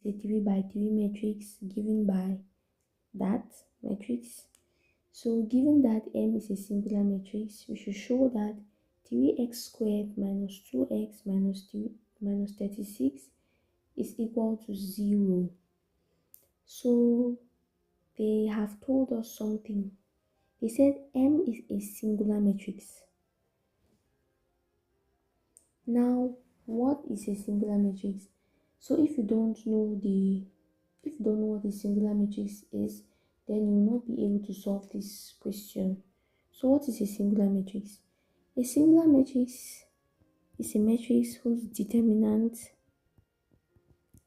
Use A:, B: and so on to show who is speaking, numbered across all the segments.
A: the 3 by 3 matrix given by that matrix. So given that M is a singular matrix, we should show that 3x squared minus 2x minus 36 is equal to 0. So they have told us something. They said M is a singular matrix. Now, what is a singular matrix? So if you don't know what a singular matrix is, then you will not be able to solve this question. So what is a singular matrix? A singular matrix is a matrix whose determinant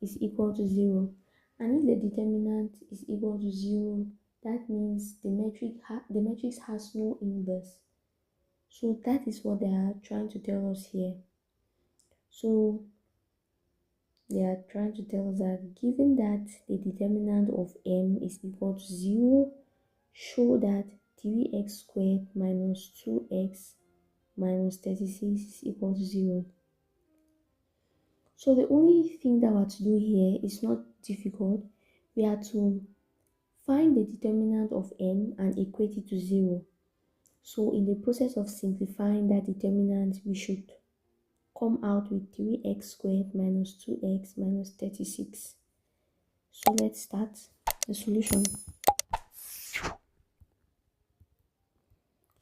A: is equal to 0. And if the determinant is equal to 0, that means the matrix has no inverse. So that is what they are trying to tell us here. So they are trying to tell us that given that the determinant of M is equal to 0, show that 3x squared minus 2x minus 36 is equal to 0. So the only thing that we have to do here is not difficult. We have to find the determinant of M and equate it to 0. So in the process of simplifying that determinant, we should come out with 3x squared minus 2x minus 36. So let's start the solution.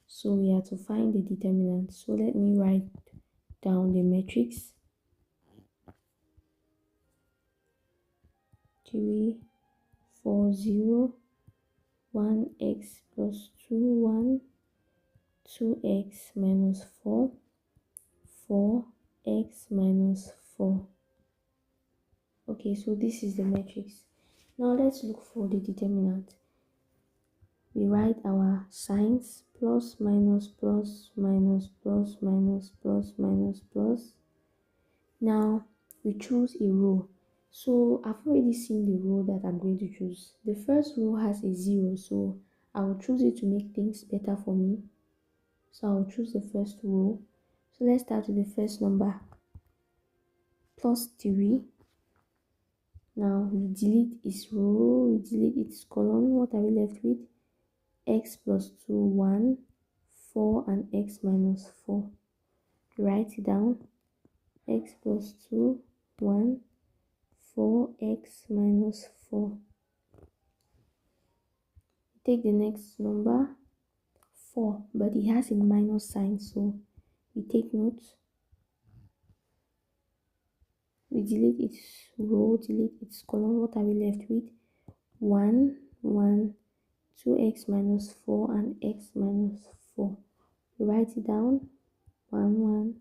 A: So we have to find the determinant. So let me write down the matrix. 3, 4, 0, 1x plus 2, 1, 2x minus 4, 4x minus 4. Okay, so this is the matrix. Now let's look for the determinant. We write our signs: plus, minus, plus, minus, plus, minus, plus, minus, plus. Now we choose a row. So I've already seen the row that I'm going to choose. The first row has a 0, so I will choose it to make things better for me. So I will choose the first row. So let's start with the first number, plus 3. Now we delete its row, we delete its column. What are we left with? X plus 2, 1, 4, and x minus 4. Write it down. X plus 2, 1, 4, x minus 4. Take the next number, 4, but it has a minus sign, so we take note. We delete its row, delete its column. What are we left with? 1, 1, 2x minus 4, and x minus 4. We write it down. 1, 1,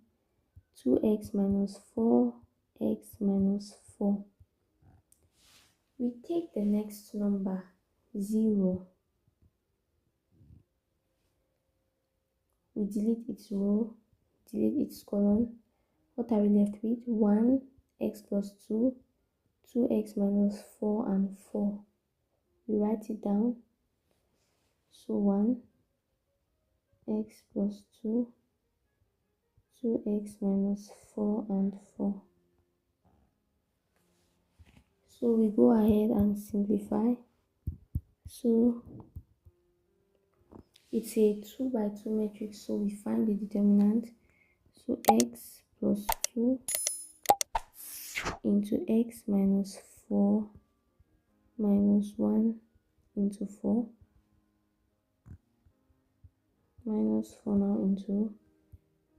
A: 2x minus 4, x minus 4. We take the next number, 0. We delete its row, delete its column. What are we left with? 1, x plus 2, 2x minus 4, and 4. We write it down. So 1, x plus 2, 2x minus 4, and 4. So we go ahead and simplify. So it's a 2 by 2 matrix, so we find the determinant. So x plus 2 into x minus 4 minus 1 into 4 minus 4 now into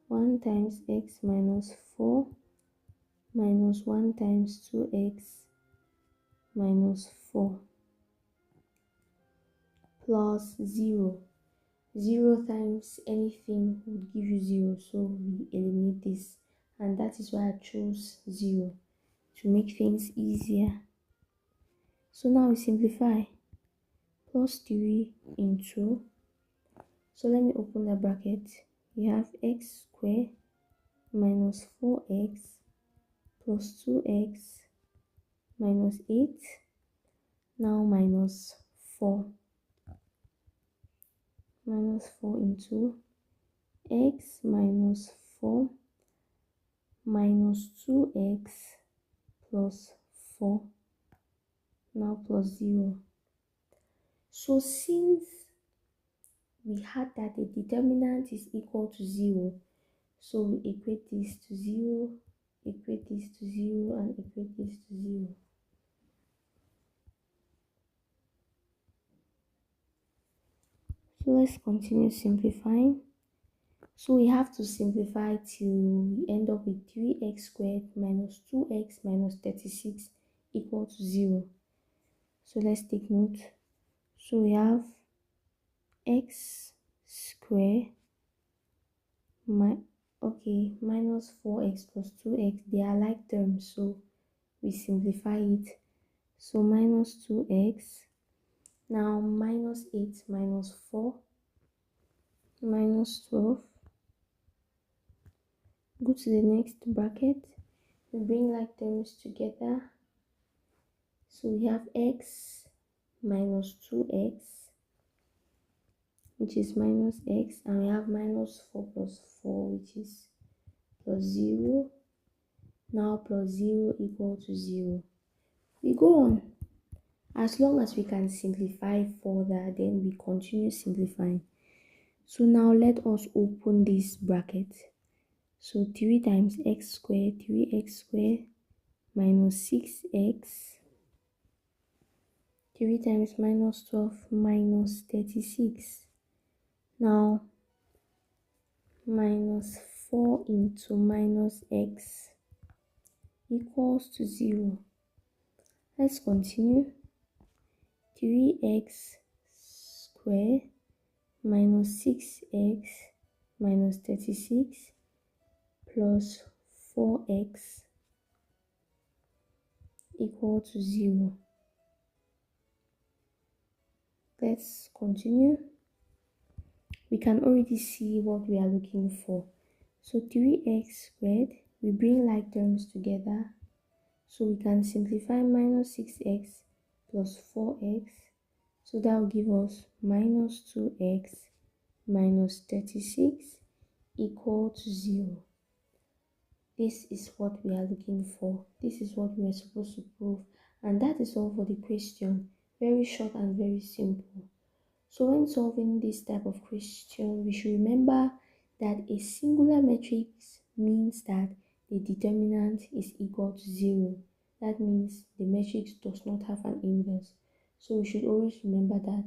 A: 1 times x minus 4 minus 1 times 2x minus 4 plus 0. 0 times anything would give you 0, so we eliminate this, and that is why I chose 0 to make things easier. So now we simplify. Plus 3 into, so let me open the bracket. We have x squared minus 4x plus 2x minus 8, now minus 4. Minus 4 into x minus 4 minus 2x plus 4. now plus 0. So since we had that the determinant is equal to 0, so we equate this to 0, equate this to 0, and equate this to 0. So let's continue simplifying. So we have to simplify till we end up with 3x squared minus 2x minus 36 equal to 0. So let's take note. So we have x squared minus 4x plus 2x. They are like terms, so we simplify it. So minus 2x. Now minus 8 minus 4 minus 12. Go to the next bracket. We bring like terms together. So we have x minus 2x, which is minus x, and we have minus 4 plus 4, which is plus 0. Now plus 0 equal to 0. We go on. As long as we can simplify further, then we continue simplifying. So now let us open this bracket. So 3 times x squared, 3x squared minus 6x, 3 times minus 12 minus 36. Now minus 4 into minus x equals to 0. Let's continue. 3x squared minus 6x minus 36 plus 4x equal to 0. Let's continue. We can already see what we are looking for. So 3x squared, we bring like terms together. So we can simplify minus 6x plus 4x. So that will give us minus 2x minus 36 equal to 0. This is what we are looking for. This is what we are supposed to prove. And that is all for the question. Very short and very simple. So when solving this type of question, we should remember that a singular matrix means that the determinant is equal to 0. That means the matrix does not have an inverse. So we should always remember that.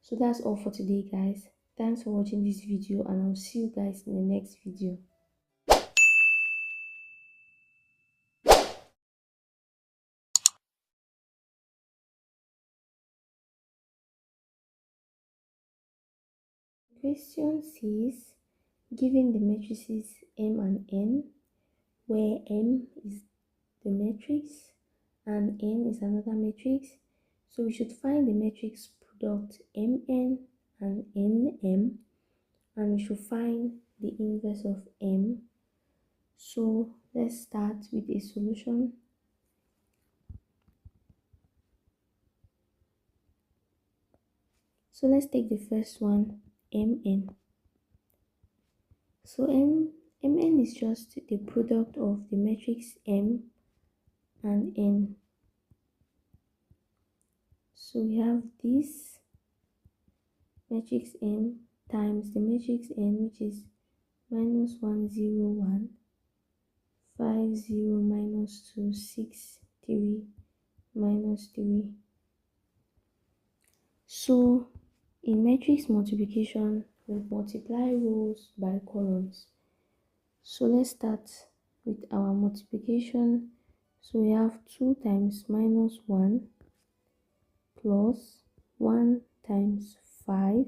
A: So that's all for today, guys. Thanks for watching this video, and I'll see you guys in the next video. Question says, given the matrices M and N, where M is the matrix and N is another matrix, so we should find the matrix product Mn and Nm, and we should find the inverse of M. So let's start with a solution. So let's take the first one, Mn. So Mn is just the product of the matrix M and N. So we have this matrix M times the matrix N, which is minus 1, 0, 1, 5, 0, minus 2, 6, 3, minus 3. So in matrix multiplication, we multiply rows by columns. So let's start with our multiplication. So we have 2 times minus 1 plus 1 times 5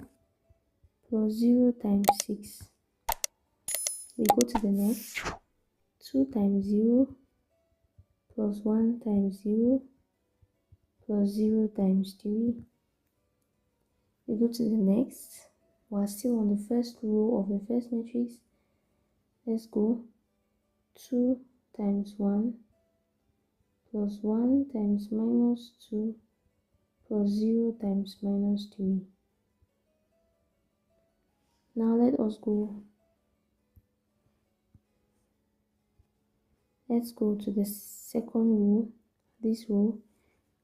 A: plus 0 times 6. We go to the next. 2 times 0 plus 1 times 0 plus 0 times 3. We go to the next. We are still on the first row of the first matrix. Let's go. 2 times 1 plus 1 times minus 2 plus 0 times minus 3. Now let us go. Let's go to the second row. This row,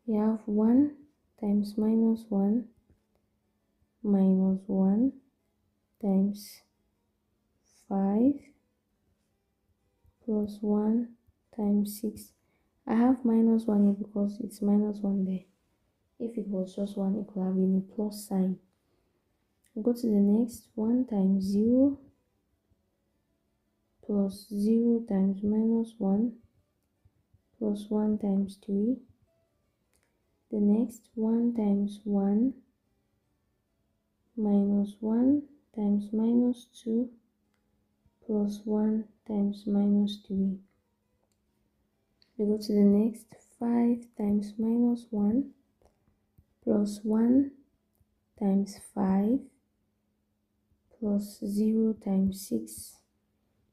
A: We have 1 times minus 1 minus 1 times 5 plus 1 times 6. I have minus 1 here because it's minus 1 there. If it was just 1, it could have been a plus sign. We'll go to the next. 1 times 0 plus 0 times minus 1 plus 1 times 3. The next, 1 times 1 minus 1 times minus 2 plus 1 times minus 3. We go to the next. 5 times minus 1 plus 1 times 5 plus 0 times 6.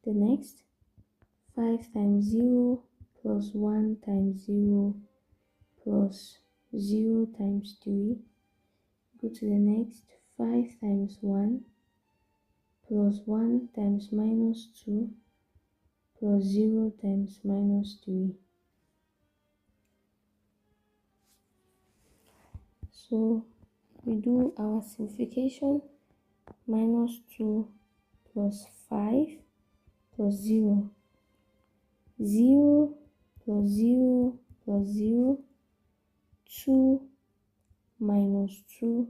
A: The next, 5 times 0 plus 1 times 0 plus 0 times 3. Go to the next. 5 times 1 plus 1 times minus 2 plus 0 times minus 3. So we do our simplification. Minus 2 plus 5 plus 0. 0 plus 0 plus 0. 2 minus 2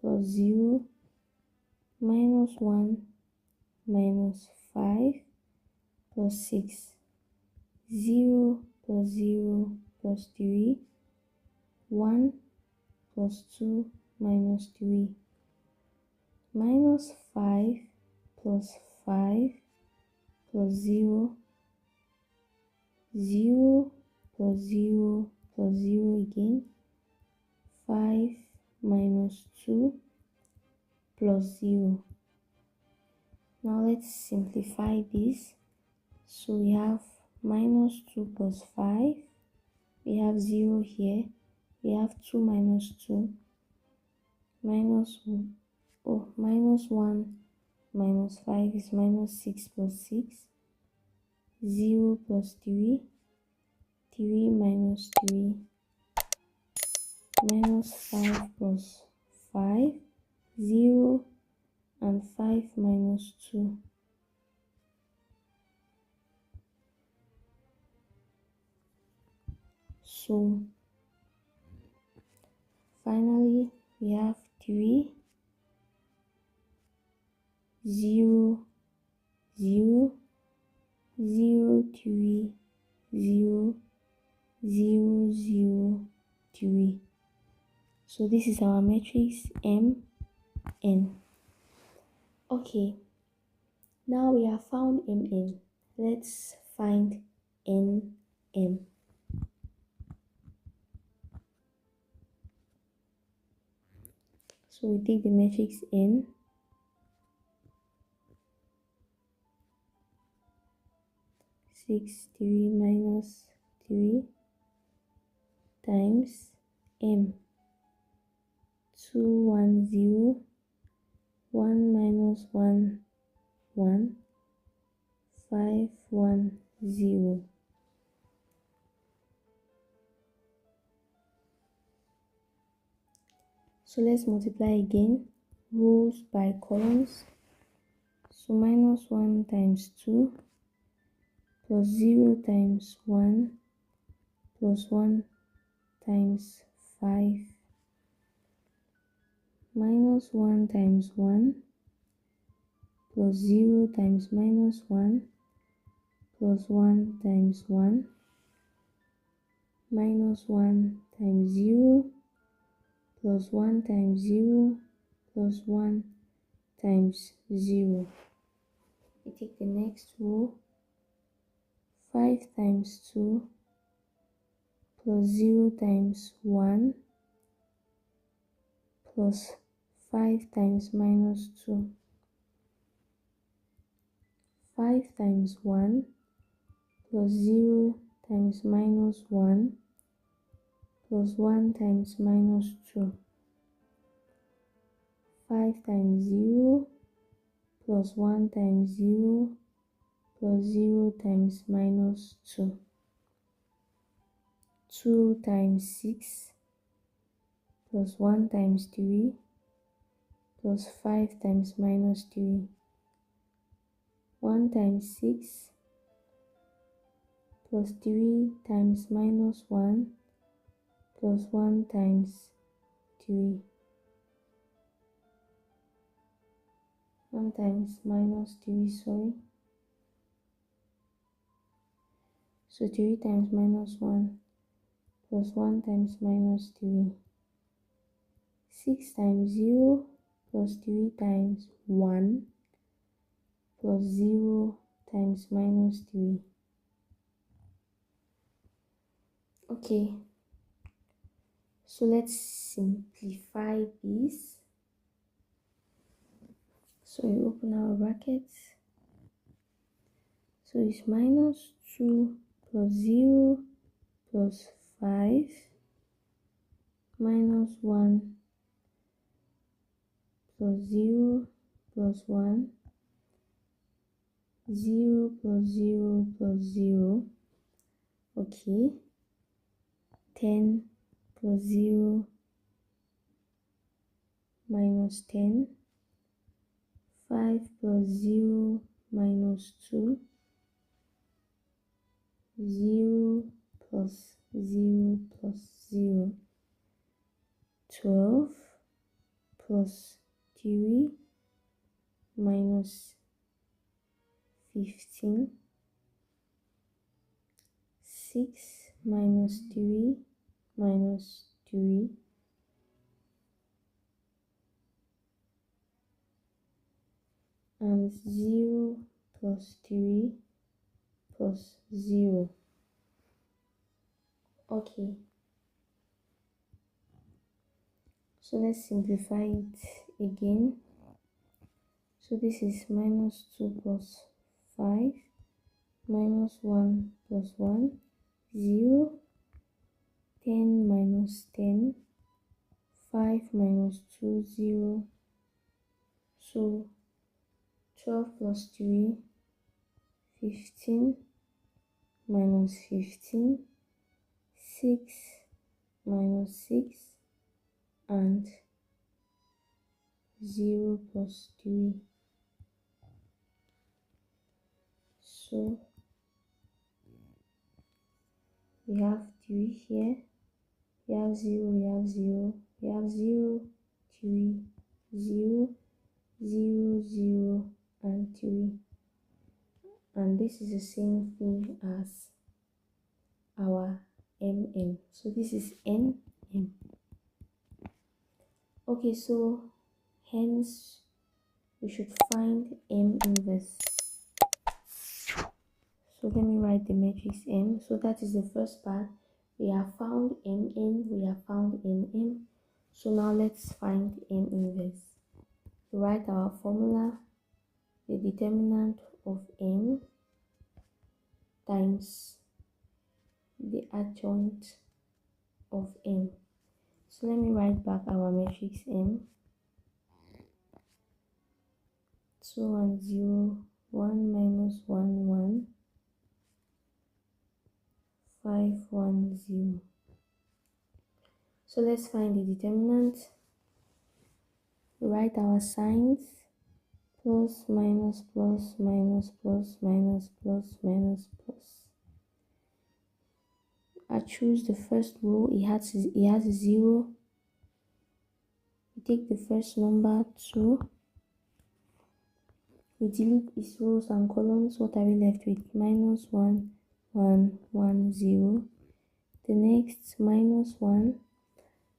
A: plus 0. Minus 1 minus 5 plus 6. 0 plus 0 plus 3. 1 plus 2 minus 3. Minus 5 plus 5 plus 0. 0 plus 0 plus 0 again. 5 minus 2 plus 0. Now let's simplify this. So we have minus 2 plus 5. We have 0 here. We have 2 minus 2. Minus 1 minus 5 is minus 6 plus 6. 0 plus 3. 3 minus 3. Minus 5 plus 5. 0 and 5 minus 2. So finally we have 3, 0, 0, 0, 3, 0, 0, 0, 3. So this is our matrix M, N. Okay, now we have found MN. Let's find NM. So we take the matrix N. 6, 3 minus 3 times M. 2, 1, 0. 1 minus 1, 1. 5, 1, 0. So let's multiply again. Rows by columns. So minus 1 times 2 plus 0 times 1 plus 1 times 5 minus 1 times 1 plus 0 times minus 1 plus 1 times 1 minus 1 times 0 plus 1 times 0 plus 1 times 0. We take the next row. 5 times 2 plus 0 times 1 plus 5 times minus 2. 5 times 1 plus 0 times minus 1 plus 1 times minus 2. 5 times 0 plus 1 times 0 plus 0 times minus 2. 2 times 6 plus 1 times 3 plus 5 times minus 3. 1 times 6 plus 3 times minus 1 plus 1 times 3. 1 times minus 3, sorry. So 3 times minus 1 plus 1 times minus 3. 6 times 0 plus 3 times 1 plus 0 times minus 3. Okay, so let's simplify this. So we open our brackets. So it's minus 2 plus 0 plus 5 minus 1 plus 0 plus 1, 0 plus 0 plus 0. Okay. 10 plus 0 minus 10. 5 plus 0 minus 2. 0 plus 0 plus 0. 12 plus 3 minus 15. 6 minus 3 minus 3. And 0 plus 3 plus 0. Okay. So let's simplify it again. So this is minus 2 plus 5 minus 1 plus 1, 0, 10 minus 10, 5 minus 2, 0. So 12 plus 3, 15 minus 15, 6 minus 6, and 0 plus 3. So we have 3 here, we have 0, we have 0, we have 0, 3, 0, 0, 0, and 3. And this is the same thing as our mm. So this is nm. Okay, so hence we should find m inverse. So let me write the matrix M. So that is the first part. We have found Mn, we have found Nm. So now let's find M inverse. We write our formula, the determinant of M times the adjoint of M. So let me write back our matrix M. 2 and 0, 1 minus 1, 1. 5, 1, 0. So let's find the determinant. We write our signs: plus, minus, plus, minus, plus, minus, plus, minus, plus. I choose the first row. It has a 0. We take the first number 2. We delete its rows and columns. What are we left with? Minus 1, 1, 1, 0. The next minus 1.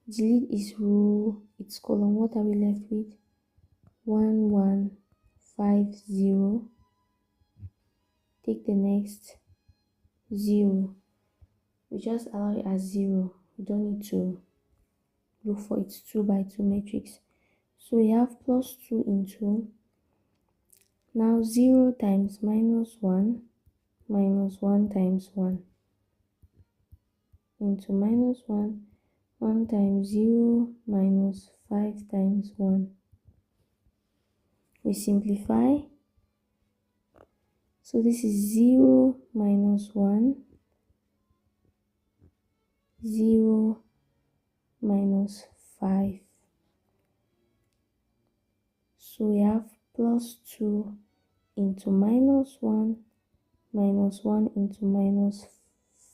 A: Delete its row, its column. What are we left with? 1, 1, 5, 0. Take the next 0. We just allow it as 0. We don't need to look for its 2 by 2 matrix. So we have plus 2 into. Now 0 times minus 1 times 1 into minus 1. 1 times 0 minus 5 times 1. We simplify. So this is 0 minus 1, 0 minus 5. So we have plus 2 into minus 1 minus 1 into minus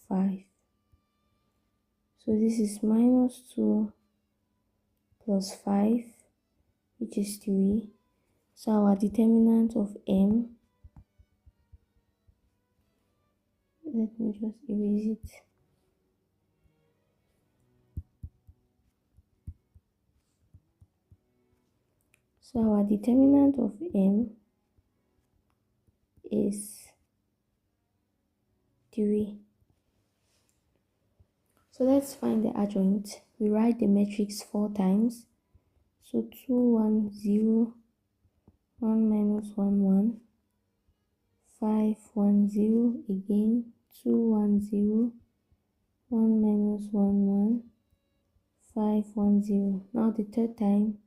A: 5. So this is minus 2 plus 5, which is 3. So our determinant of m, let me just erase it. So our determinant of m is 3. So let's find the adjoint. We write the matrix 4 times. So 2, 1, 0, 1 minus 1, 1, 5, 1, 0, again, 2, 1, 0, 1 minus 1, 1, 5, 1, 0. Now the third time,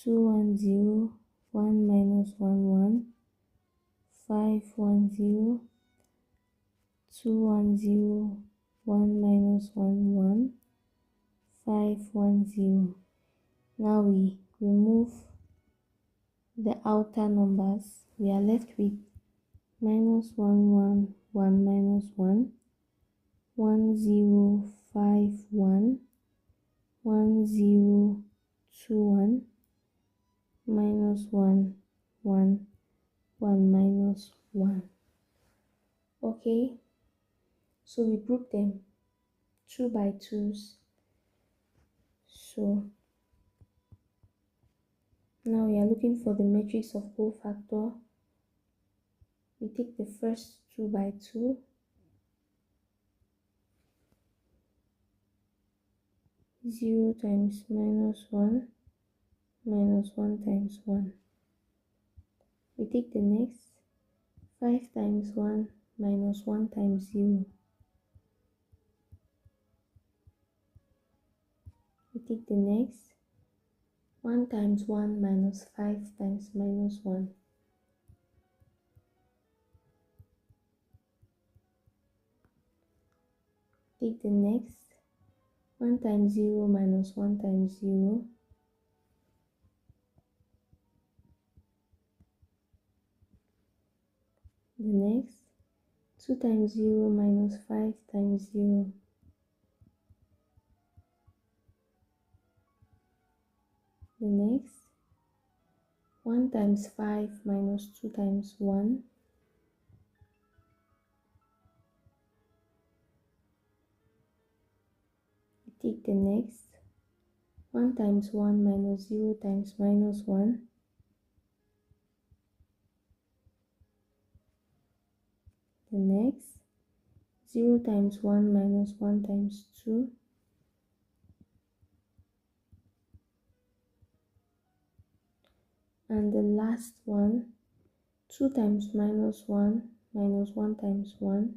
A: 2, 1, 0, 1 minus 1, 1, 5, 1, 0, 2, 1, 0, 1 minus 1, 1, 5, 1, 0. Now we remove the outer numbers. We are left with minus 1, 1, 1 minus 1, 1, 0, 5, 1, 1, 0, 2, 1, minus 1, 1, 1 minus 1. Okay, so we group them 2 by 2s. So now we are looking for the matrix of cofactor. We take the first 2 by 2. Zero times minus 1 minus 1 times 1. We take the next 5 times 1 minus 1 times 0. We take the next 1 times 1 minus 5 times minus 1. Take the next 1 times 0 minus 1 times 0. The next 2 times 0 minus 5 times 0. The next 1 times 5 minus 2 times 1. We take the next 1 times 1 minus 0 times minus 1. The next 0 times 1 minus 1 times 2. And the last one, 2 times minus 1 minus 1 times 1.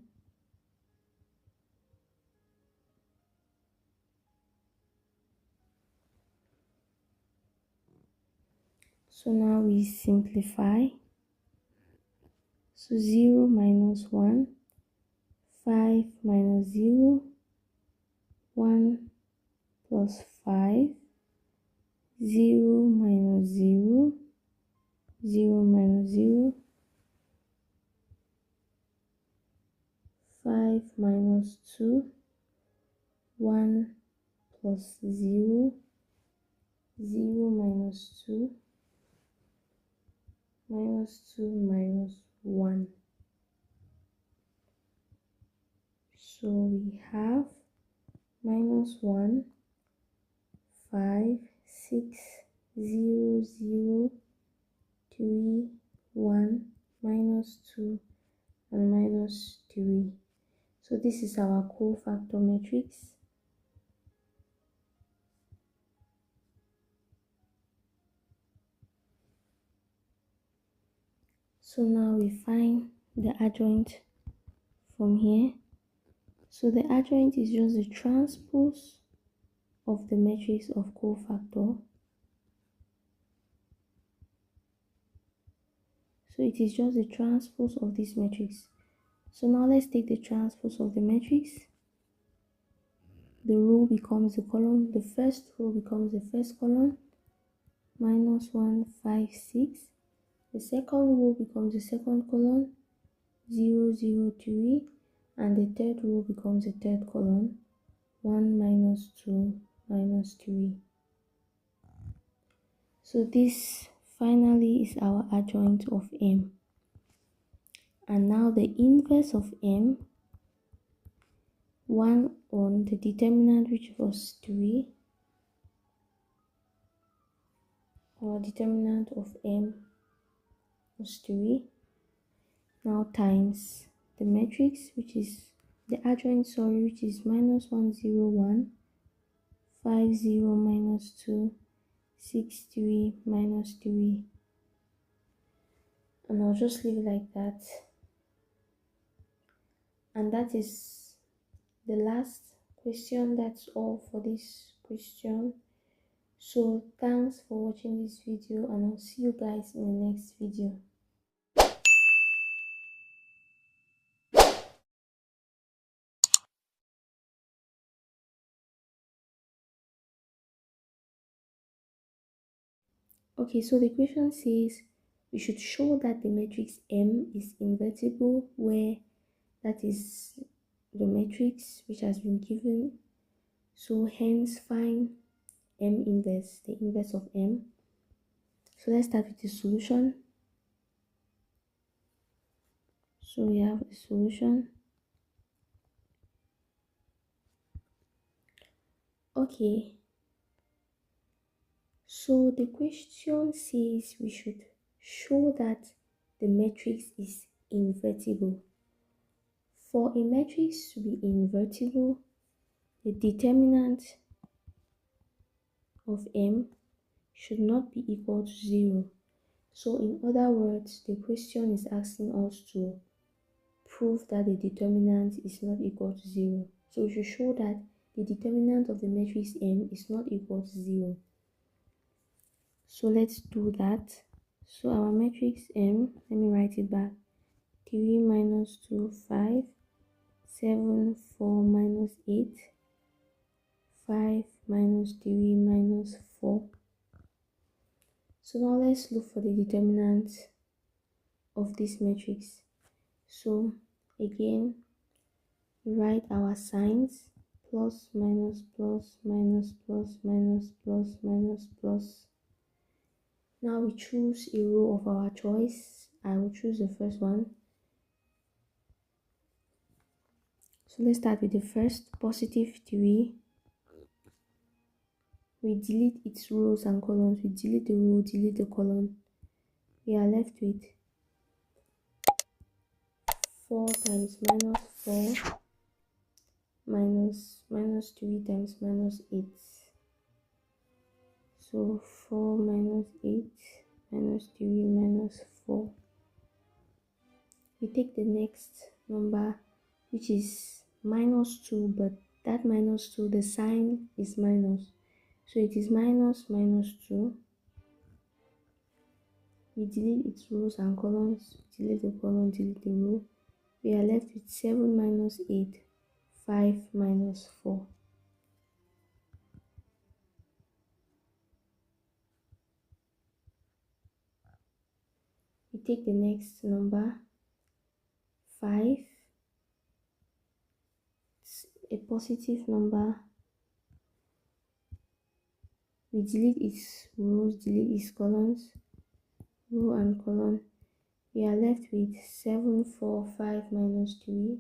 A: So now we simplify. So 0 minus 1, 5 minus 0, 1 plus 5, 0 minus 0, 0 minus 0, 5 minus 2, 1 plus 0, 0 minus 2, minus 2 minus 1. So we have minus 1, 5, 6, 0, 0, 3, 1, minus 2, and minus 3. So this is our cofactor matrix. So now we find the adjoint from here. So the adjoint is just the transpose of the matrix of cofactor. So it is just the transpose of this matrix. So now let's take the transpose of the matrix. the row becomes the column, the first row becomes the first column, minus 1, 5, 6. The second row becomes the second column, 0, 0, 3. And the third row becomes the third column, 1, minus 2, minus 3. So this finally is our adjoint of M. And now the inverse of M, 1 on the determinant, which was 3. Our determinant of M was 3. Now times the matrix, which is the adjoint, which is minus 1, 0, 1, 5, 0, minus 2, 6, 3, minus 3. And I'll just leave it like that. And that is the last question. That's all for this question. So thanks for watching this video, and I'll see you guys in the next video. Okay, so the question says we should show that the matrix M is invertible, where that is the matrix which has been given. So hence find M inverse, the inverse of M. So let's start with the solution. So we have the solution. Okay, so the question says we should show that the matrix is invertible. For a matrix to be invertible, the determinant of M should not be equal to 0. So in other words, the question is asking us to prove that the determinant is not equal to 0. So we should show that the determinant of the matrix M is not equal to 0. So let's do that. So our matrix M, let me write it back. 3 minus 2, 5, 7, 4 minus 8, 5 minus 3 minus 4. So now let's look for the determinant of this matrix. So again, we write our signs: plus, minus, plus, minus, plus, minus, plus, minus, plus. Now we choose a row of our choice. I will choose the first one. So let's start with the first, positive 3. We delete its rows and columns. We delete the row, delete the column. We are left with 4 times minus 4 minus 3 times minus 8. So 4 minus 8 minus 3 minus 4. We take the next number, which is minus 2, but that minus 2, the sign is minus. So it is minus minus 2. We delete its rows and columns. Delete the column, delete the row. We are left with 7 minus 8, 5 minus 4. We take the next number, 5. It's a positive number. We delete its rows, delete its columns, row and column. We are left with 7, 4, 5 minus 3.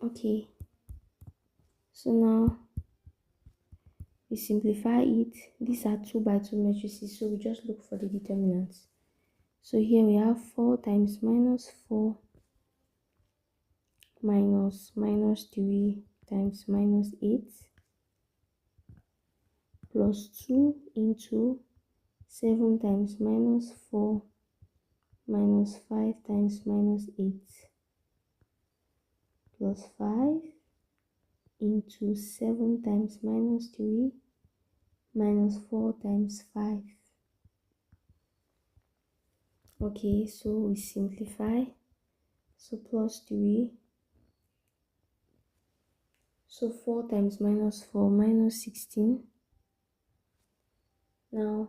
A: Okay, so now we simplify it. These are 2 by 2 matrices, so we just look for the determinants. So here we have 4 times minus 4 minus minus 3 times minus 8 plus 2 into 7 times minus 4 minus 5 times minus 8 plus 5 into 7 times minus 3 minus 4 times 5. Okay, so we simplify. So plus 3. So 4 times minus 4 minus 16. Now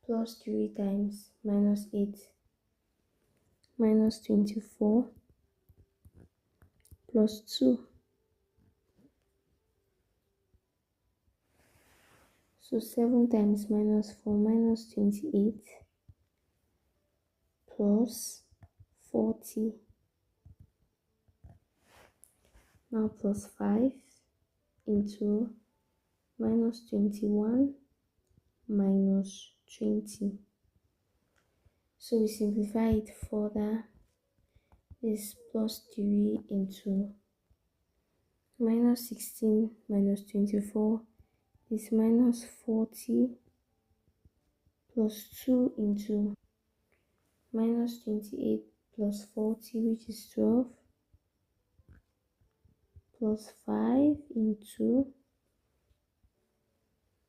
A: plus 3 times minus 8 minus 24 plus 2. So 7 times minus 4 minus 28 plus 40. Now plus 5 into minus 21 minus 20. So we simplify it further. This plus 3 into minus 16 minus 24 is minus 40 plus 2 into minus 28 plus 40, which is 12, plus 5 into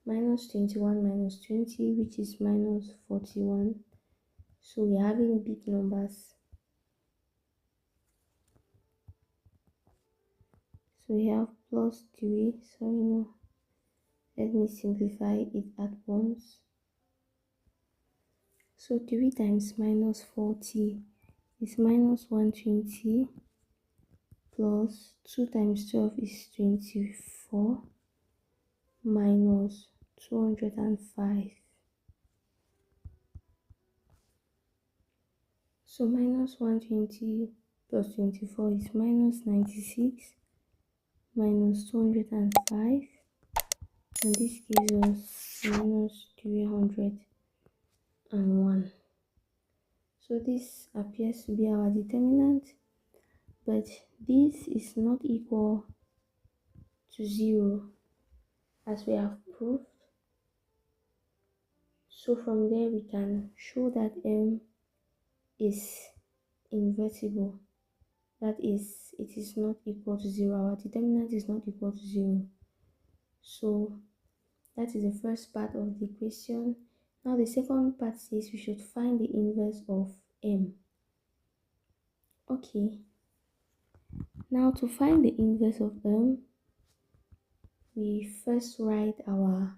A: minus 21 minus 20, which is minus 41. So we're having big numbers. So we have plus 3, sorry no, let me simplify it at once. So 3 times minus 40 is minus 120 plus 2 times 12 is 24 minus 205. So minus 120 plus 24 is minus 96 minus 205, and this gives us minus 301. So this appears to be our determinant, but this is not equal to 0 as we have proved. So from there we can show that M is invertible. That is, it is not equal to 0. Our determinant is not equal to 0. So that is the first part of the question. Now the second part says we should find the inverse of M. Okay. Now to find the inverse of M, we first write our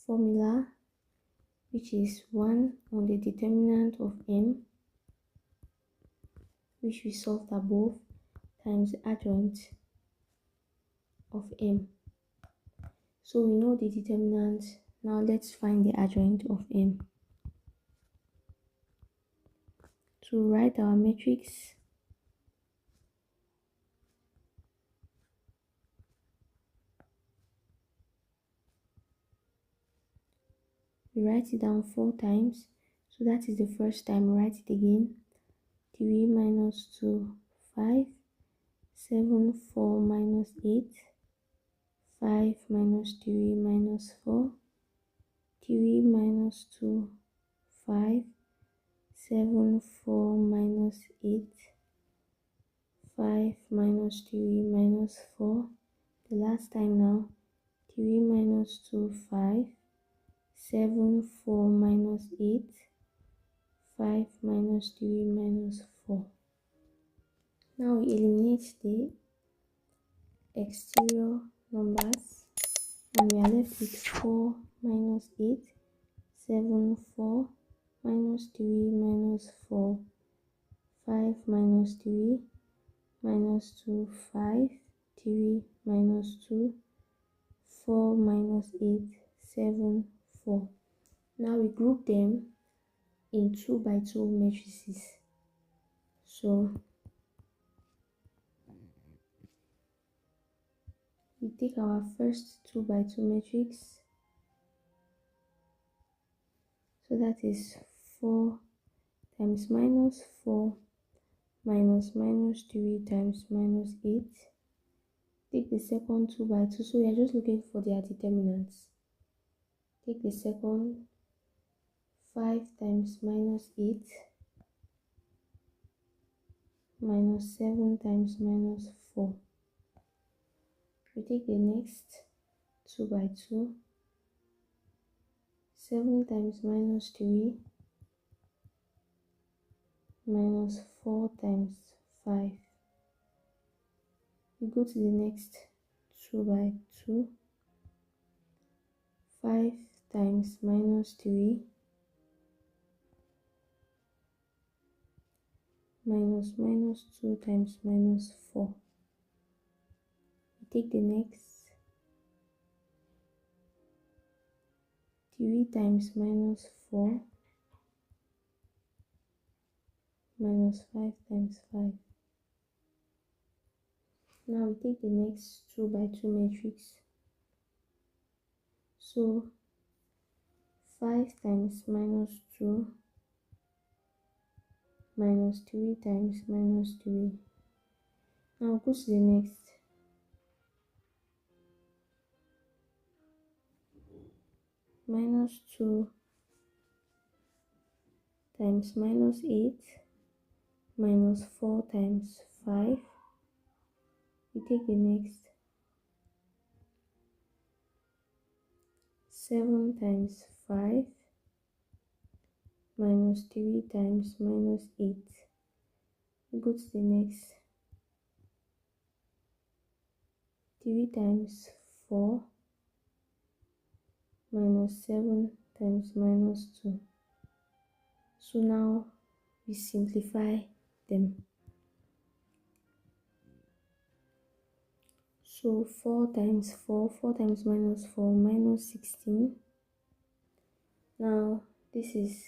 A: formula, which is 1 on the determinant of M, which we solved above, times the adjoint of M. So we know the determinant. Now let's find the adjoint of M. To write our matrix, we write it down 4 times. So that is the first time. Write it again. 3 minus 2, 5. 7, 4 minus 8. 5 minus 3 minus 4. 3 minus 2, 5. 7, 4 minus 8. 5 minus 3 minus 4. The last time now. 3 minus 2, 5. 7, 4 minus 8. 5 minus 3 minus 4. Now we eliminate the exterior numbers and we are left with 4 minus 8, 7, 4, minus 3 minus 4, 5 minus 3, minus 2, 5, 3 minus 2, 4 minus 8, 7, 4. Now we group them in 2 by 2 matrices. So we take our first 2 by 2 matrix. So that is 4 times minus 4 minus minus 3 times minus 8. Take the second 2 by 2. So we are just looking for their determinants. Take the second 5 times minus 8 minus 7 times minus 4. We take the next 2 by 2. 7 times minus 3 minus 4 times 5. We go to the next 2 by 2. 5 times minus 3 minus 2 times minus 4. We take the next 3 times minus 4 minus 5 times 5. Now we take the next 2 by 2 matrix. So 5 times minus 2 minus 3 times minus 3. Now go to the next. Minus 2 times minus 8 minus 4 times 5. We take the next. 7 times 5 minus 3 times minus 8. We go to the next. 3 times 4 minus 7 times minus 2. So now we simplify them. So 4 times 4 times minus 4 minus 16. Now this is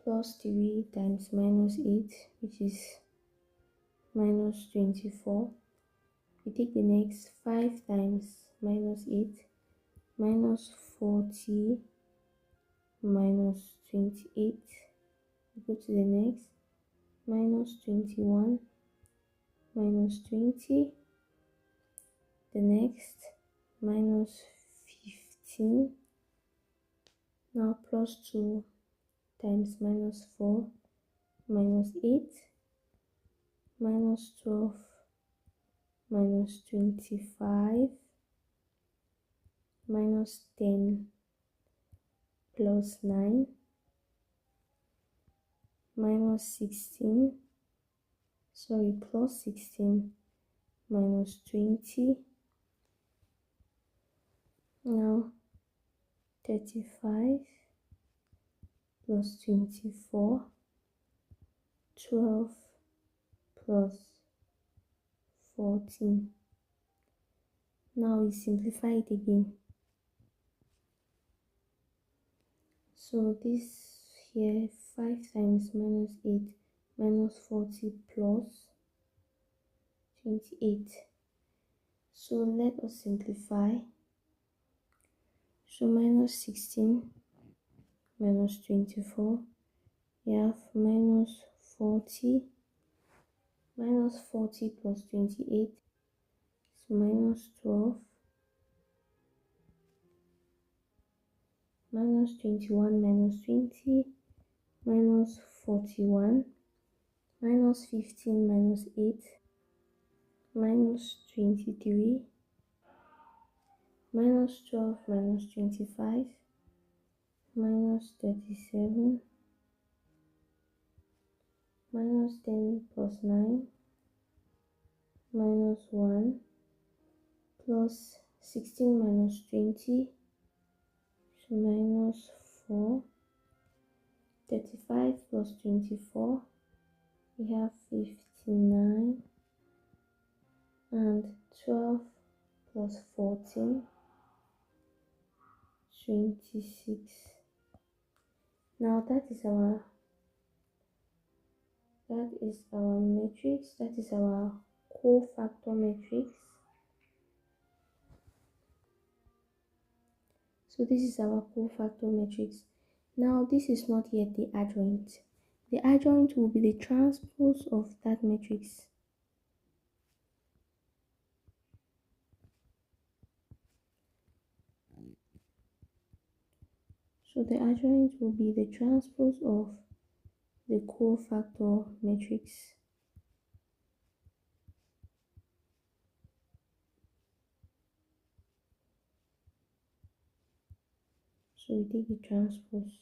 A: plus 3 times minus 8, which is minus 24. We take the next. 5 times minus 8 minus 40 minus 28. We go to the next. Minus 21 minus 20. The next. Minus 15. Now plus 2 times minus 4 minus 8 minus 12 minus 25 minus 10 plus 9 minus 16, plus 16 minus 20. Now 35 plus 24, 12 plus 14. Now we simplify it again. So this here, 5 times minus 8 minus 40 plus 28. So let us simplify. So minus 16 minus 24, we have minus 40 plus 28 is minus 12 minus 21 minus 20 minus 41 minus 15 minus 8 minus 23 minus 12 minus 25 minus 37 minus 10 plus 9 minus 1 plus 16 minus 20, so minus 4. 35 plus 24, we have 59, and 12 plus 14, 26. Now that is our matrix, that is our cofactor matrix. So this is our cofactor matrix. Now this is not yet the adjoint. The adjoint will be the transpose of that matrix. So the adjoint will be the transpose of the cofactor matrix. So we take the transpose.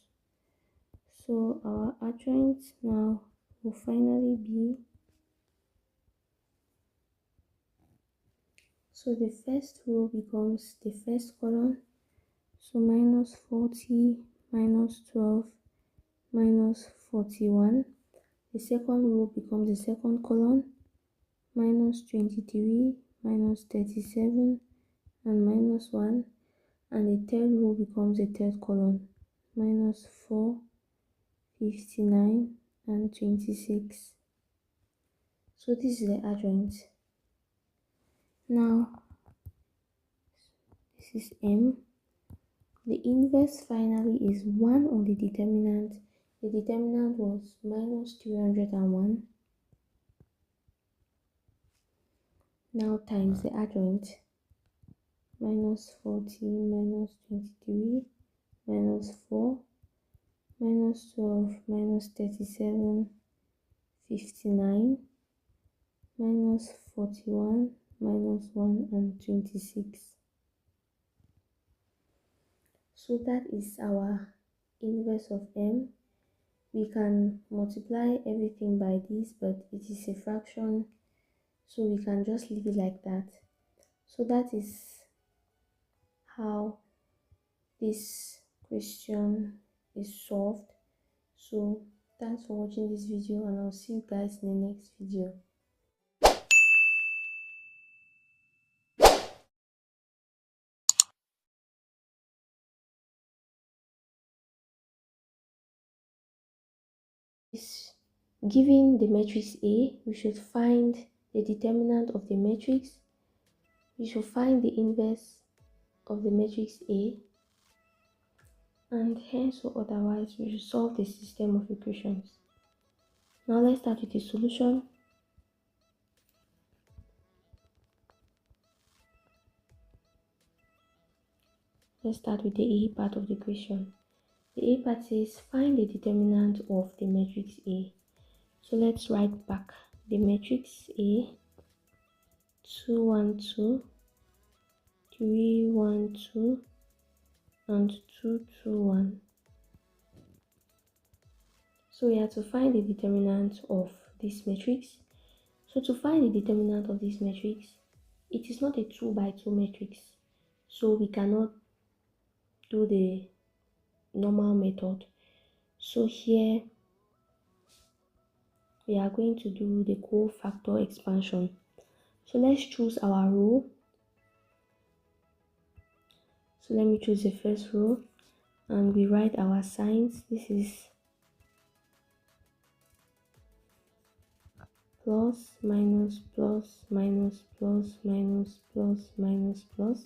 A: So our adjoint now will finally be, so the first row becomes the first column. So minus 40 minus 12 minus 41. The second row becomes the second column, minus 23 minus 37 and minus 1. And the third row becomes the third column, minus 4, 59 and 26. So this is the adjoint. Now this is M. The inverse finally is 1 on the determinant. The determinant was minus 301. Now times the adjoint, minus 40 minus 23 minus 4 minus 12 minus 37, 59 minus 41 minus 1 and 26. So that is our inverse of M. We can multiply everything by this, but it is a fraction, so we can just leave it like that. So that is how this question is solved. So thanks for watching this video, and I'll see you guys in the next video. Given the matrix A, we should find the determinant of the matrix. We should find the inverse of the matrix A, and hence or otherwise we should solve the system of equations. Now let's start with the solution. Let's start with the A part of the question. The A part says find the determinant of the matrix A. So let's write back the matrix A: 2, 1, 2, 3, 1, 2, and 2, 2, 1. So we have to find the determinant of this matrix. So to find the determinant of this matrix, it is not a 2 by 2 matrix, so we cannot do the normal method. So here we are going to do the cofactor expansion. So let's choose our row. So let me choose the first row, and we write our signs. This is plus, minus, plus, minus, plus, minus, plus, minus, plus,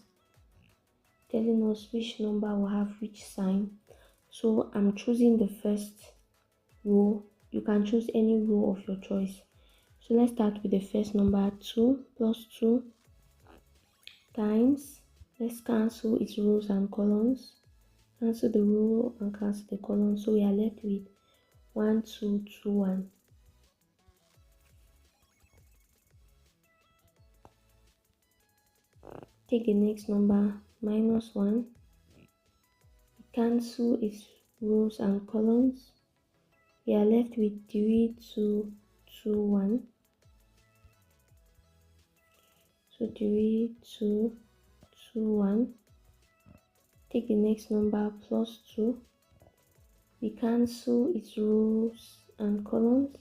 A: telling us which number will have which sign. So I'm choosing the first row. You can choose any row of your choice. So let's start with the first number, 2 plus 2 times, let's cancel its rows and columns, cancel the row and cancel the column, so we are left with 1, 2, 2, 1. Take the next number, minus 1, cancel its rows and columns, we are left with 3, 2, 2, 1. So 3, 2, 2, 1. Take the next number, plus 2. We cancel its rows and columns.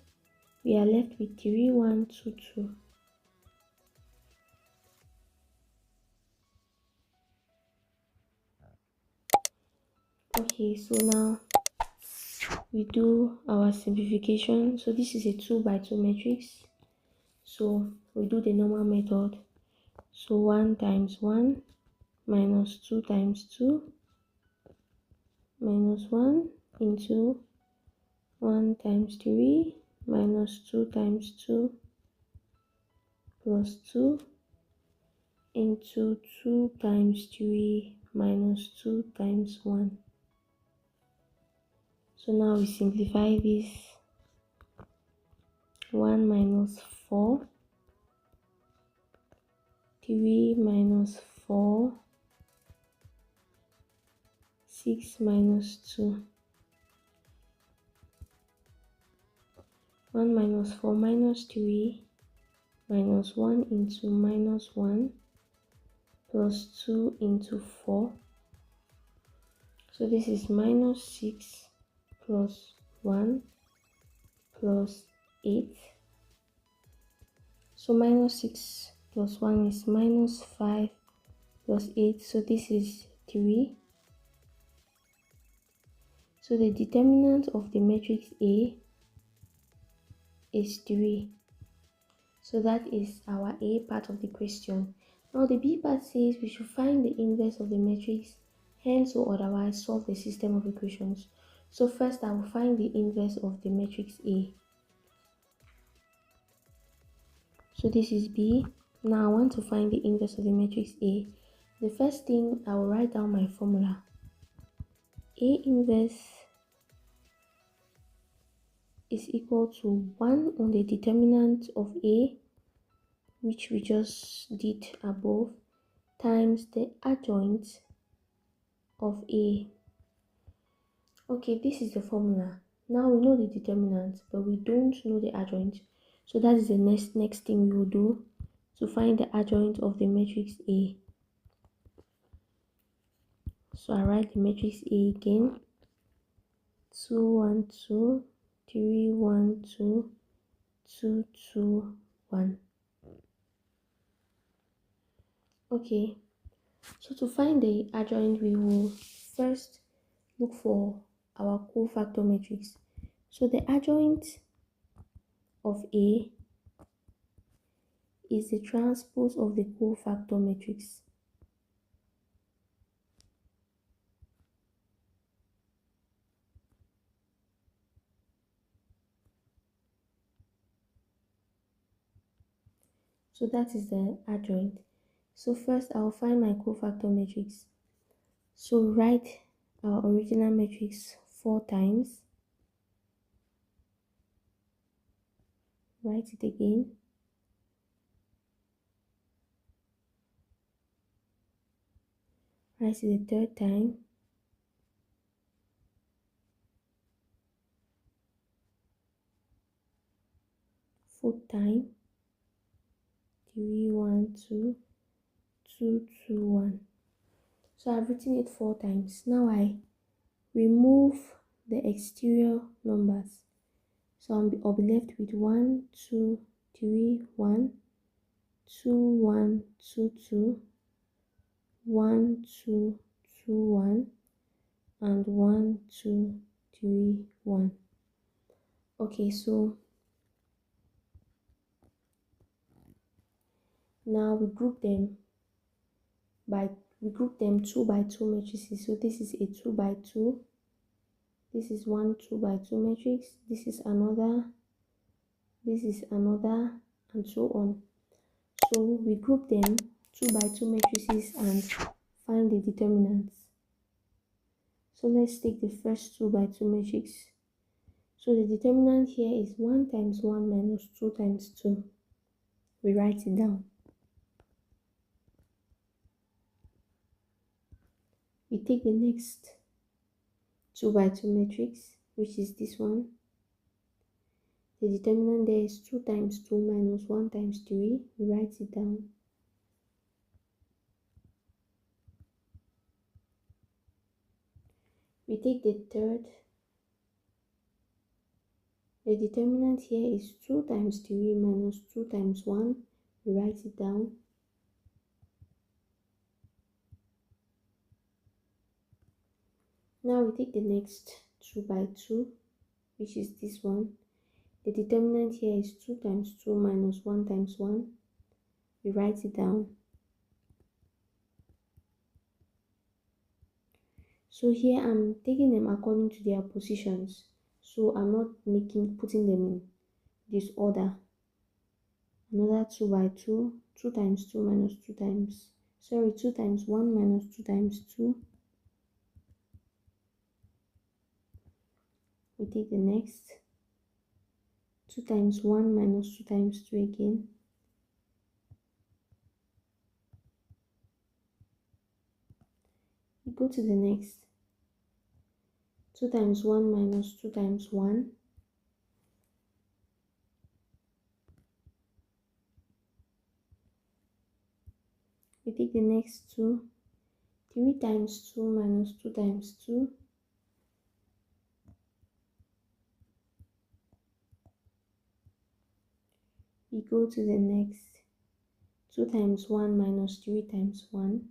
A: We are left with 3, 1, 2, 2. Okay, so now we do our simplification. So this is a 2 by 2 matrix. So we do the normal method. So 1 times 1 minus 2 times 2 minus 1 into 1 times 3 minus 2 times 2 plus 2 into 2 times 3 minus 2 times 1. So now we simplify this. 1 minus 4, 3 minus 4, 6 minus 2. 1 minus 4 minus 3 minus 1 into minus 1 plus 2 into 4. So this is minus 6 plus 1 plus 8. So minus 6 plus 1 is minus 5 plus 8. So this is 3. So the determinant of the matrix A is 3. So that is our A part of the question. Now the B part says we should find the inverse of the matrix, hence or otherwise solve the system of equations. So first I will find the inverse of the matrix A. So this is B. Now I want to find the inverse of the matrix A. The first thing, I will write down my formula. A inverse is equal to 1 on the determinant of A, which we just did above, times the adjoint of A. Okay, this is the formula. Now we know the determinant, but we don't know the adjoint. So that is the next thing we will do to find the adjoint of the matrix A. So I write the matrix A again. 2, 1, 2, 3, 1, 2, 2, 2, 1. Okay, so to find the adjoint, we will first look for our cofactor matrix. So the adjoint of A is the transpose of the cofactor matrix. So that is the adjoint. So first I'll find my cofactor matrix. So write our original matrix 4 times. Write it again. Write it the third time. Fourth time. 3, 1, 2, 2, 2, 1. So I've written it 4 times. Now I remove the exterior numbers. So I'll be left with 1, 2, 3, 1, 2, 1, 2, 2, 1, 2, 2, 1, and 1, 2, 3, 1. Okay, so now we group them 2 by 2 matrices. So this is a 2 by 2. This is one 2 by 2 matrix. This is another. This is another, and so on. So we group them 2 by 2 matrices and find the determinants. So let's take the first 2 by 2 matrix. So the determinant here is 1 times 1 minus 2 times 2. We write it down. We take the next 2 by 2 matrix, which is this one. The determinant there is 2 times 2 minus 1 times 3. We write it down. We take the third. The determinant here is 2 times 3 minus 2 times 1. We write it down. Now we take the next 2 by 2, which is this one. The determinant here is 2 times 2 minus 1 times 1. We write it down. So here I'm taking them according to their positions. So I'm not putting them in this order. Another 2 by 2, 2 times 2 minus 2 times, 2 times 1 minus 2 times 2. We take the next 2 times 1 minus 2 times 2 again. We go to the next 2 times 1 minus 2 times 1. We take the next 2. 3 times 2 minus 2 times 2. We go to the next 2 times 1 minus 3 times 1.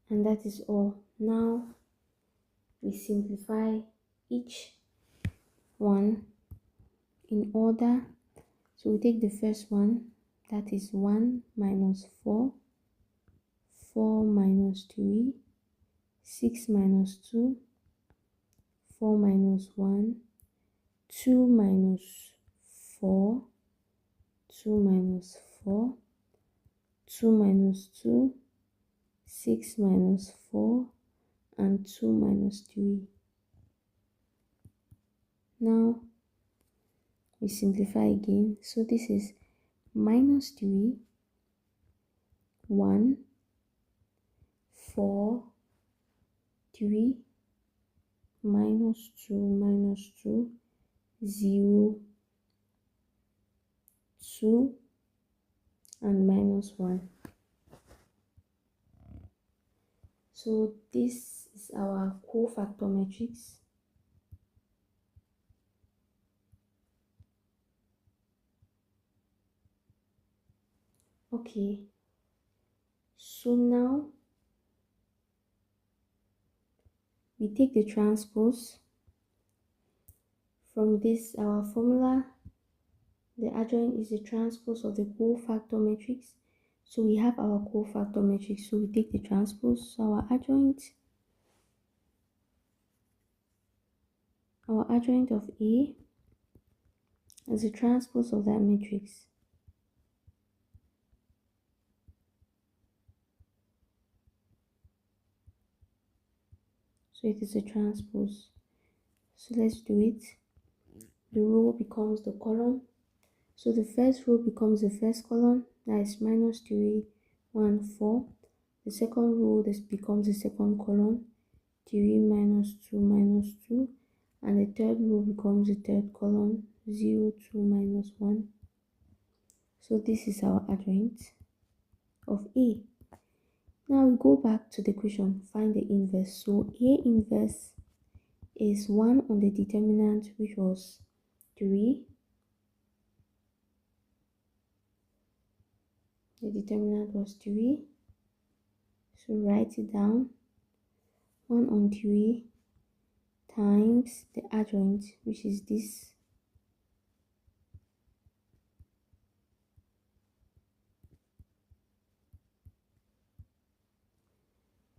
A: And that is all. Now we simplify each one in order. So we take the first one, that is 1 minus 4, 4 minus 3, 6 minus 2, 4 minus 1, 2 minus 4, 2 minus 4, 2 minus 2, 6 minus 4, and 2 minus 3. Now we simplify again. So this is minus 3, 1, 4, 3, minus 2, 0, 2, and minus 1. So this is our cofactor matrix. Okay, so now we take the transpose from this, our formula. The adjoint is the transpose of the cofactor matrix. So we have our cofactor matrix, so we take the transpose. So our adjoint of A is the transpose of that matrix. So it is a transpose. So let's do it. The row becomes the column. So the first row becomes the first column, that is minus 3, 1, 4. The second row, this becomes the second column, 3 minus 2. And the third row becomes the third column, 0, 2 minus 1. So this is our adjoint of A. Now we go back to the equation, find the inverse. So A inverse is 1 on the determinant, which was 3. The determinant was 3. So write it down. 1 on 3 times the adjoint, which is this.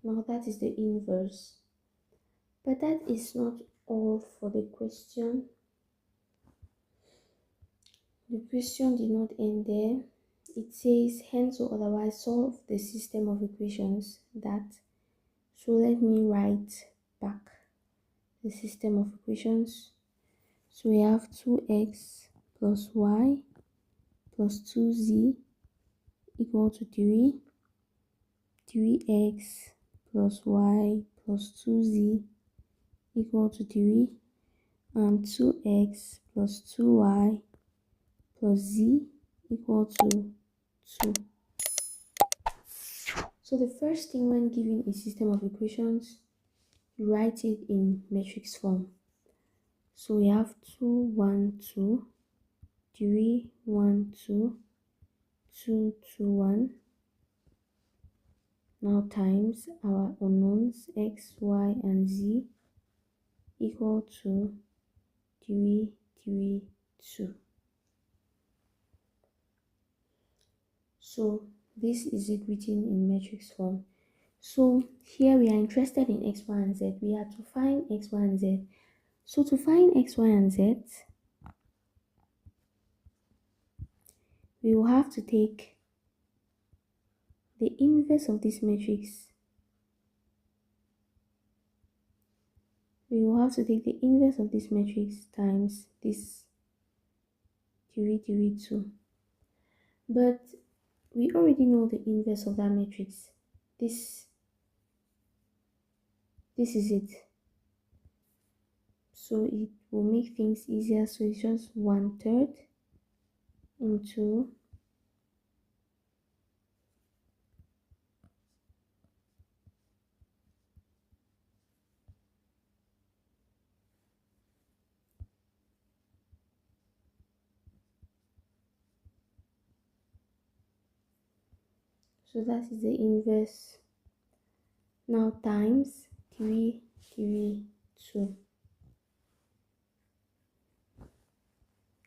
A: Now that is the inverse. But that is not all for the question. The question did not end there. It says hence or otherwise solve the system of equations that. So let me write back the system of equations. So we have 2x plus y plus 2z equal to 3. 3x plus y plus 2z equal to 3. And 2x plus 2y plus z equal to 2. So the first thing when given a system of equations, you write it in matrix form. So we have 2, 1, 2, 3, 1, 2, 2, 2, 1. Now times our unknowns x, y, and z equal to 3, 3, 2. So this is it written in matrix form. So here we are interested in x, y, and z. We have to find x, y, and z. So to find x, y, and z, we will have to take the inverse of this matrix. We will have to take the inverse of this matrix times this 3, 3, 2. But we already know the inverse of that matrix. this is it. So it will make things easier. So it's just 1/3 into so that is the inverse. Now times 3, 3, 2.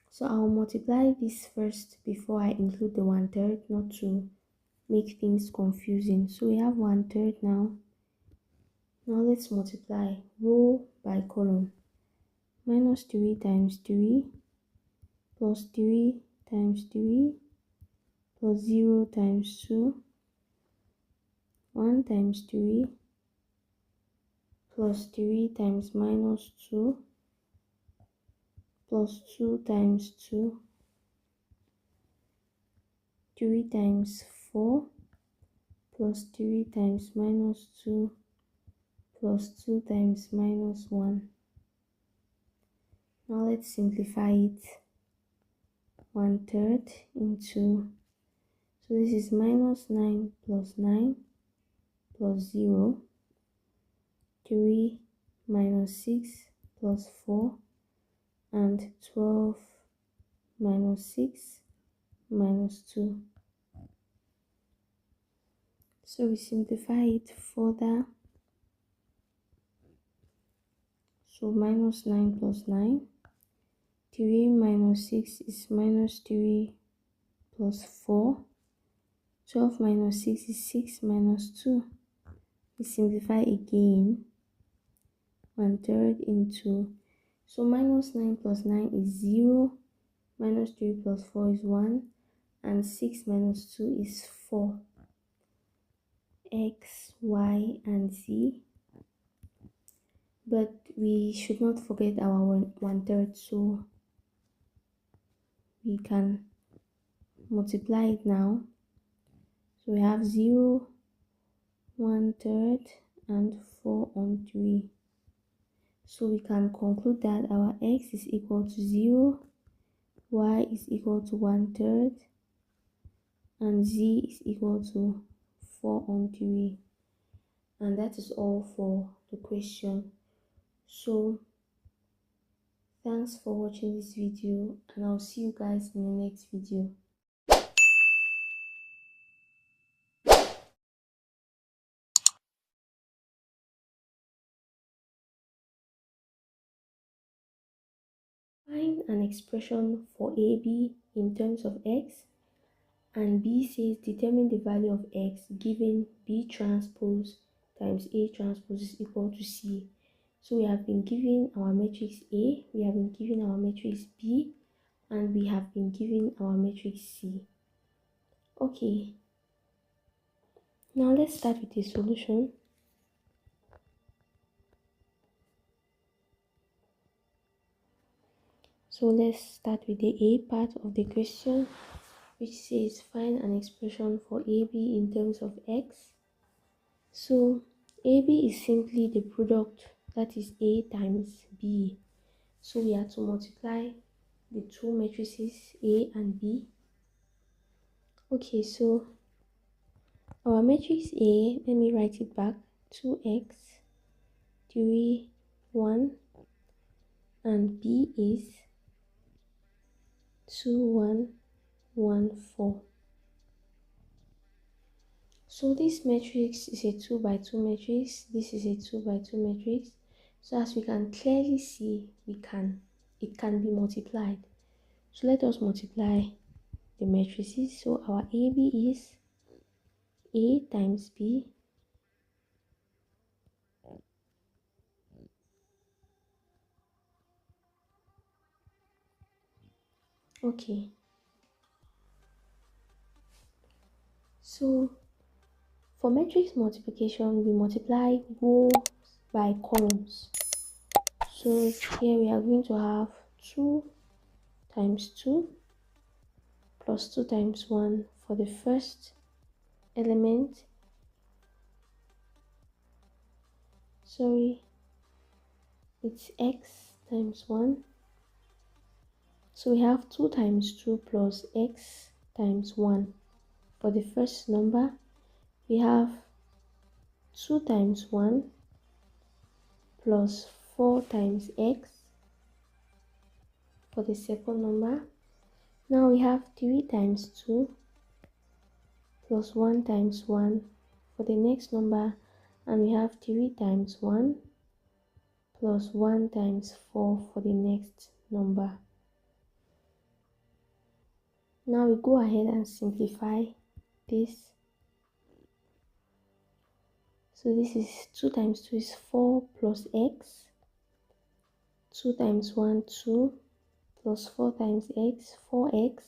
A: So I'll multiply this first before I include the 1/3, not to make things confusing. So we have 1/3 now. Now let's multiply row by column. Minus 3 times 3 plus 3 times 3 plus 0 times 2, 1 times 3 plus 3 times minus 2 plus 2 times 2, 3 times 4 plus 3 times minus 2 plus 2 times minus 1. Now let's simplify it. 1/3 into, so this is minus 9 plus 9 plus 0, 3 minus 6 plus 4, and 12 minus 6 minus 2. So we simplify it further. So minus 9 plus 9, 3 minus 6 is minus 3 plus 4, 12 minus 6 is 6 minus 2. We simplify again. 1/3 into, so minus 9 plus 9 is 0, minus 3 plus 4 is 1, and 6 minus 2 is 4. X, Y, and Z. But we should not forget our 1/3, so we can multiply it now. So we have 0, 1/3, and 4 on 3. So we can conclude that our x is equal to 0, y is equal to 1/3, and z is equal to 4 on 3. And that is all for the question. So thanks for watching this video, and I'll see you guys in the next video. Find an expression for AB in terms of x, and B says determine the value of x given B transpose times A transpose is equal to C. So we have been given our matrix A, we have been given our matrix B, and we have been given our matrix C. Okay, now let's start with the solution. So let's start with the A part of the question, which says find an expression for AB in terms of x. So AB is simply the product, that is A times B. So we have to multiply the two matrices A and B. Okay, so our matrix A, let me write it back, 2x, 3, 1, and B is 2, 1, 1, 4. So this matrix is a 2 by 2 matrix, this is a 2 by 2 matrix. So as we can clearly see, it can be multiplied. So let us multiply the matrices. So our AB is A times B okay. So for matrix multiplication, we multiply rows by columns. So here we are going to have 2 times 2 plus 2 times 1 for the first element, sorry, it's x times 1. So we have 2 times 2 plus x times 1. For the first number, we have 2 times 1 plus 4 times x. For the second number, now we have 3 times 2 plus 1 times 1 for the next number, and we have 3 times 1 plus 1 times 4 for the next number. Now we go ahead and simplify this. So this is 2 times 2 is 4 plus x. 2 times 1, 2 plus 4 times x, 4x.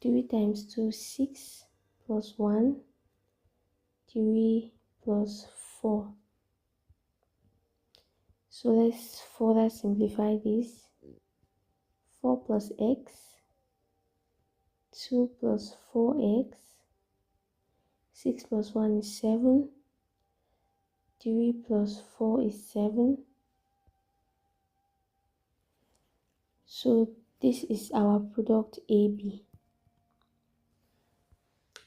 A: 3 times 2, 6 plus 1, 3 plus 4. So let's further simplify this. 4 plus x, 2 plus 4x, 6 plus 1 is 7, 3 plus 4 is 7. So this is our product AB.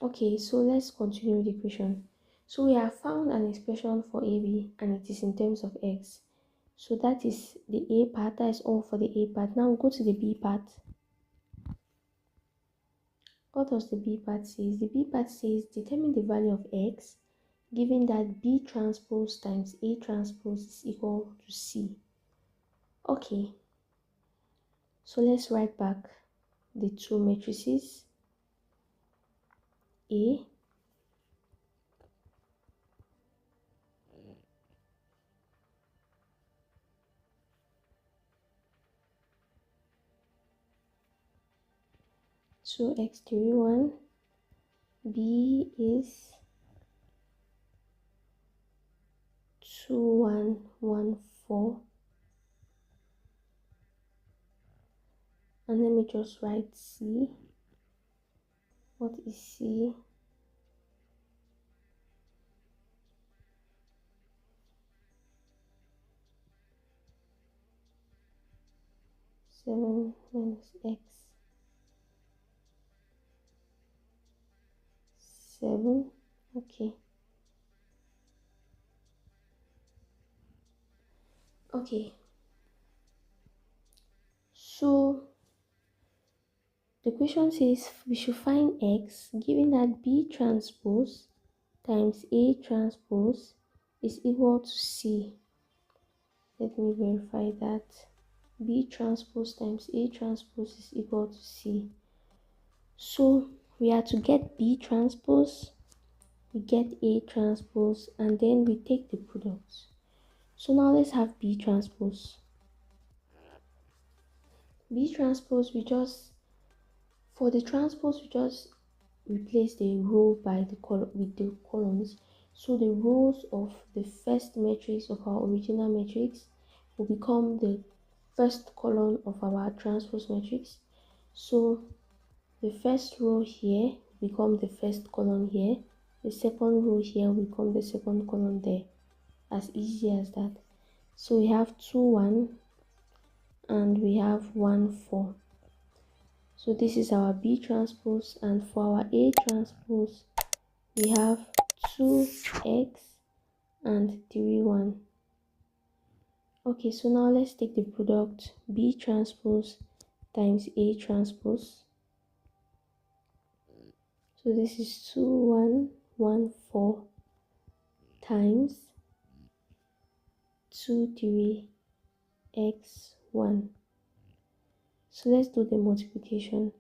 A: Okay, so let's continue with the equation. So we have found an expression for AB and it is in terms of x. So that is the A part, that is all for the A part. Now we'll go to the B part. What does the B part say? The B part says determine the value of x given that B transpose times A transpose is equal to C. Okay, so let's write back the two matrices. A so x3 1, B is 2 1 1 4, and let me just write C. What is C? Seven minus x, 7. Okay. Okay. So the question says we should find x given that B transpose times A transpose is equal to C. Let me verify that. B transpose times A transpose is equal to C. So we are to get B transpose, we get A transpose, and then we take the product. So now let's have B transpose. B transpose, for the transpose, we just replace the row by the column with the columns. So the rows of the first matrix of our original matrix will become the first column of our transpose matrix. So the first row here become the first column here. The second row here will become the second column there. As easy as that. So we have 2 1 and we have 1 4. So this is our B transpose, and for our A transpose we have 2x and 3 1. Okay, so now let's take the product B transpose times A transpose. So this is 2 1 1 4 times 2 3 x 1. So let's do the multiplication.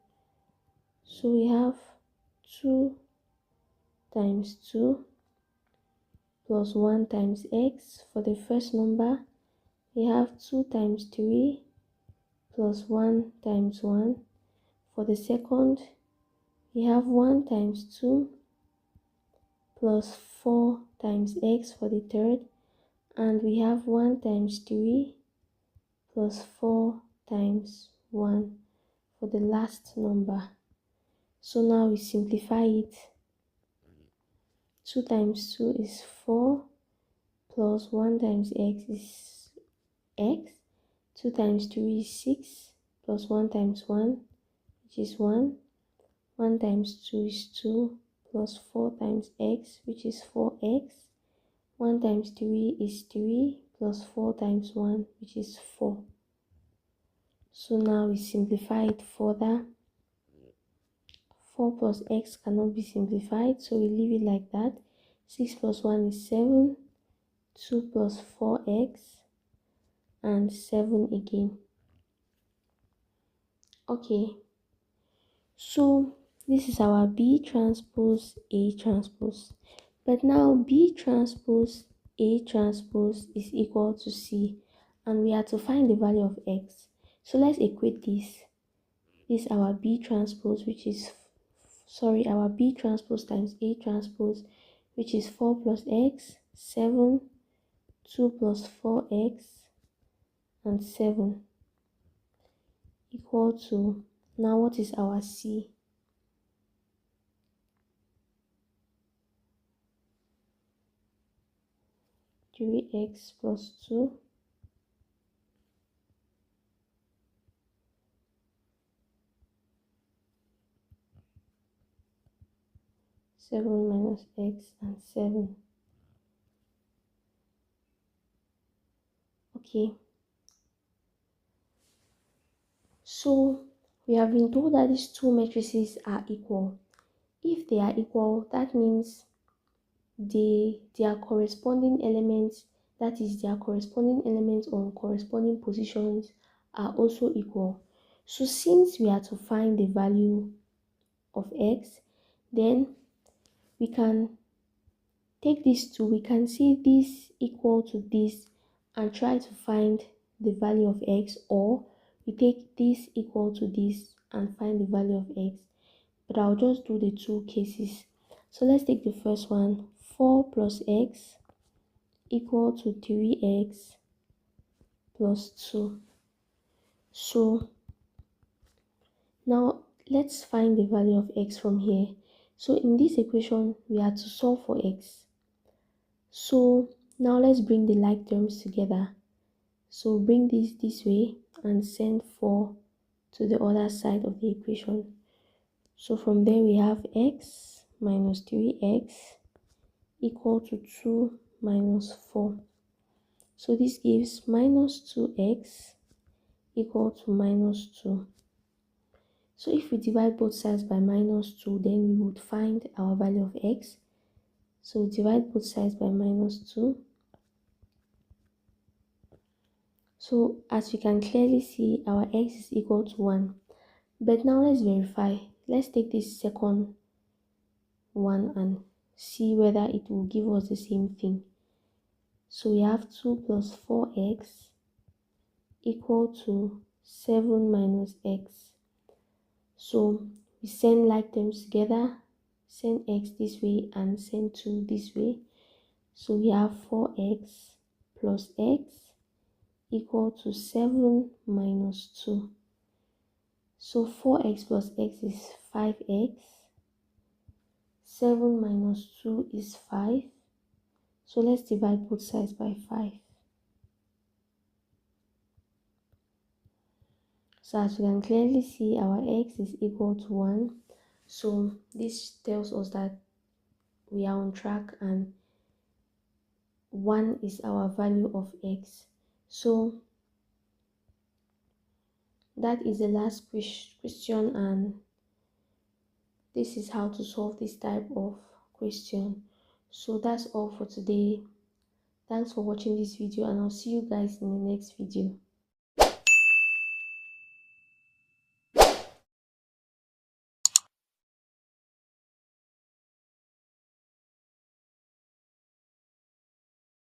A: So we have 2 times 2 plus 1 times x. For the first number, we have 2 times 3 plus 1 times 1. For the second, we have 1 times 2 plus 4 times x for the third, and we have 1 times 3 plus 4 times 1 for the last number. So now we simplify it. 2 times 2 is 4 plus 1 times x is x, 2 times 3 is 6, plus 1 times 1, which is 1, 1 times 2 is 2, plus 4 times x, which is 4x, 1 times 3 is 3, plus 4 times 1, which is 4. So now we simplify it further. 4 plus x cannot be simplified, so we leave it like that. 6 plus 1 is 7, 2 plus 4x, and 7 again. Okay, so this is our B transpose A transpose. But now B transpose A transpose is equal to C, and we have to find the value of x. So let's equate this. This is our B transpose, which is, our B transpose times A transpose, which is 4 plus x, 7, 2 plus 4x, and 7, equal to, now what is our C? Three x plus 2 7 minus x and 7. Okay, so we have been told that these two matrices are equal. If they are equal, that means their corresponding elements, that is their corresponding elements on corresponding positions, are also equal. So since we are to find the value of x, then we can take these two, we can see this equal to this and try to find the value of x, or we take this equal to this and find the value of x. But I'll just do the two cases. So let's take the first one. 4 plus x equal to 3x plus 2. So now let's find the value of x from here. So in this equation, we have to solve for x. So now let's bring the like terms together. So bring this way and send 4 to the other side of the equation. So from there we have x minus 3x equal to 2 minus 4. So this gives minus 2x equal to minus 2. So if we divide both sides by minus 2, then we would find our value of x. So divide both sides by minus 2. So as you can clearly see, our x is equal to 1. But now let's verify. Let's take this second one and see whether it will give us the same thing. So we have 2 plus 4x equal to 7 minus x. So we send like terms together, send x this way and send 2 this way. So we have 4x plus x equal to 7 minus 2. So 4x plus x is 5x. 7 minus 2 is 5. So let's divide both sides by 5. So as you can clearly see, our x is equal to 1. So this tells us that we are on track and 1 is our value of x. So that is the last question, and this is how to solve this type of question. So that's all for today. Thanks for watching this video, and I'll see you guys in the next video.